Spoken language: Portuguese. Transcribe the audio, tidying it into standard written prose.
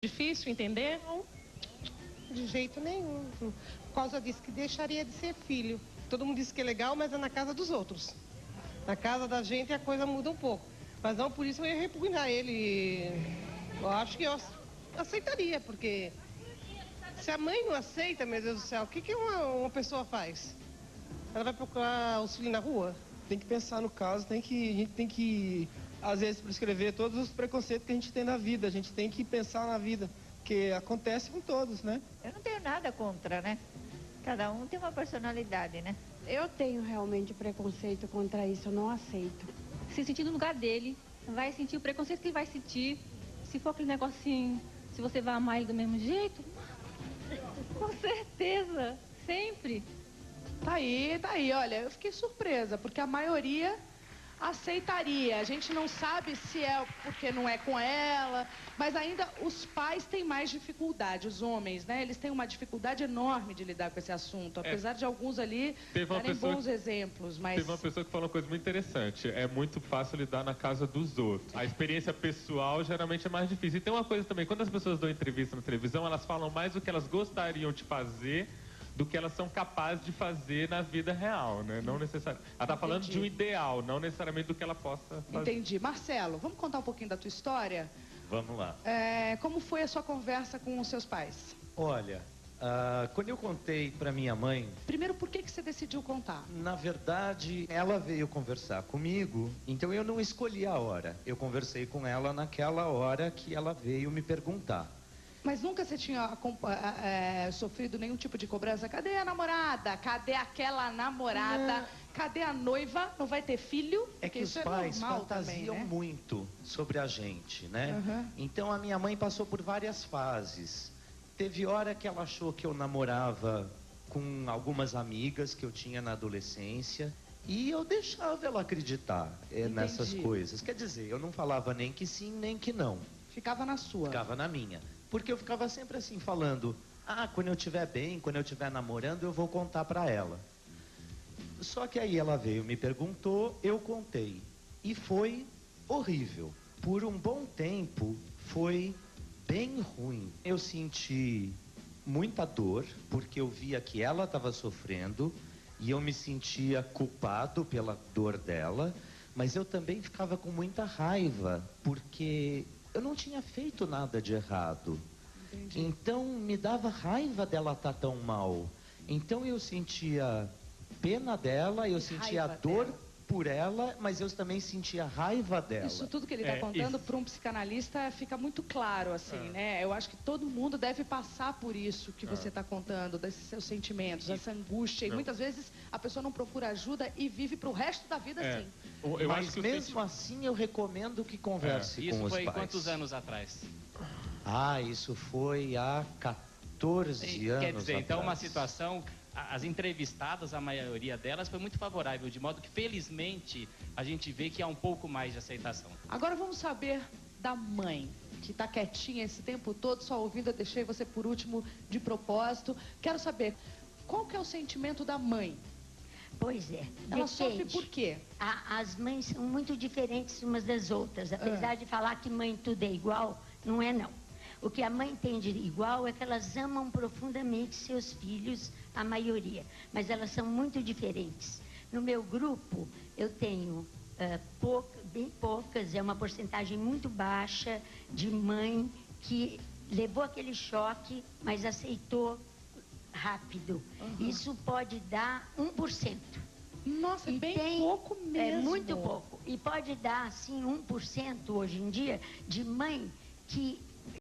Difícil entender? Não, de jeito nenhum. Por causa disso que deixaria de ser filho. Todo mundo diz que é legal, mas é na casa dos outros. Na casa da gente a coisa muda um pouco. Mas não por isso eu ia repugnar ele. Eu acho que eu aceitaria, porque se a mãe não aceita, meu Deus do céu, o que uma pessoa faz? Ela vai procurar os filhos na rua? Tem que pensar no caso, a gente tem que, às vezes, prescrever todos os preconceitos que a gente tem na vida. A gente tem que pensar na vida, que acontece com todos, né? Eu não tenho nada contra, né? Cada um tem uma personalidade, né? Eu tenho realmente preconceito contra isso, eu não aceito. Se sentir no lugar dele, vai sentir o preconceito que ele vai sentir. Se for aquele negocinho, se você vai amar ele do mesmo jeito, com certeza, sempre. Tá aí, olha, eu fiquei surpresa, porque a maioria aceitaria. A gente não sabe se é porque não é com ela, mas ainda os pais têm mais dificuldade, os homens, né? Eles têm uma dificuldade enorme de lidar com esse assunto, apesar de alguns ali darem bons exemplos, mas... Teve uma pessoa que falou uma coisa muito interessante, é muito fácil lidar na casa dos outros. A experiência pessoal geralmente é mais difícil. E tem uma coisa também, quando as pessoas dão entrevista na televisão, elas falam mais do que elas gostariam de fazer do que elas são capazes de fazer na vida real, né? Não necessariamente. Ela está falando de um ideal, não necessariamente do que ela possa fazer. Entendi. Marcelo, vamos contar um pouquinho da tua história? Vamos lá. Como foi a sua conversa com os seus pais? Olha, quando eu contei para minha mãe... Primeiro, por que você decidiu contar? Na verdade, ela veio conversar comigo, então eu não escolhi a hora. Eu conversei com ela naquela hora que ela veio me perguntar. Mas nunca você tinha sofrido nenhum tipo de cobrança? Cadê a namorada? Cadê aquela namorada? Não. Cadê a noiva? Não vai ter filho? É que os pais fantasiam também, né? Muito sobre a gente, né? Uhum. Então a minha mãe passou por várias fases. Teve hora que ela achou que eu namorava com algumas amigas que eu tinha na adolescência. E eu deixava ela acreditar nessas coisas. Quer dizer, eu não falava nem que sim, nem que não. Ficava na sua? Ficava na minha. Porque eu ficava sempre assim falando, quando eu estiver bem, quando eu estiver namorando, eu vou contar pra ela. Só que aí ela veio, me perguntou, eu contei. E foi horrível. Por um bom tempo, foi bem ruim. Eu senti muita dor, porque eu via que ela estava sofrendo, e eu me sentia culpado pela dor dela, mas eu também ficava com muita raiva, porque... eu não tinha feito nada de errado. Entendi. Então me dava raiva dela estar tão mal. Então eu sentia pena dela, eu sentia dor por ela, mas eu também sentia raiva dela. Isso tudo que ele está contando para um psicanalista fica muito claro, assim, né? Eu acho que todo mundo deve passar por isso que você está contando, desses seus sentimentos, essa angústia. E muitas vezes a pessoa não procura ajuda e vive para o resto da vida assim. Mas mesmo assim eu recomendo que converse com os pais. Isso foi quantos anos atrás? Isso foi há 14 anos Quer dizer, atrás. Então uma situação... As entrevistadas, a maioria delas, foi muito favorável, de modo que, felizmente, a gente vê que há um pouco mais de aceitação. Agora vamos saber da mãe, que está quietinha esse tempo todo, só ouvindo. Eu deixei você por último de propósito. Quero saber, qual que é o sentimento da mãe? Pois é. Ela sofre por quê? As mães são muito diferentes umas das outras. Apesar de falar que mãe tudo é igual, não é não. O que a mãe tem de igual é que elas amam profundamente seus filhos, a maioria. Mas elas são muito diferentes. No meu grupo, eu tenho bem poucas, é uma porcentagem muito baixa de mãe que levou aquele choque, mas aceitou rápido. Uhum. Isso pode dar 1%. Nossa, é bem pouco mesmo. É muito pouco. E pode dar, assim, 1% hoje em dia de mãe que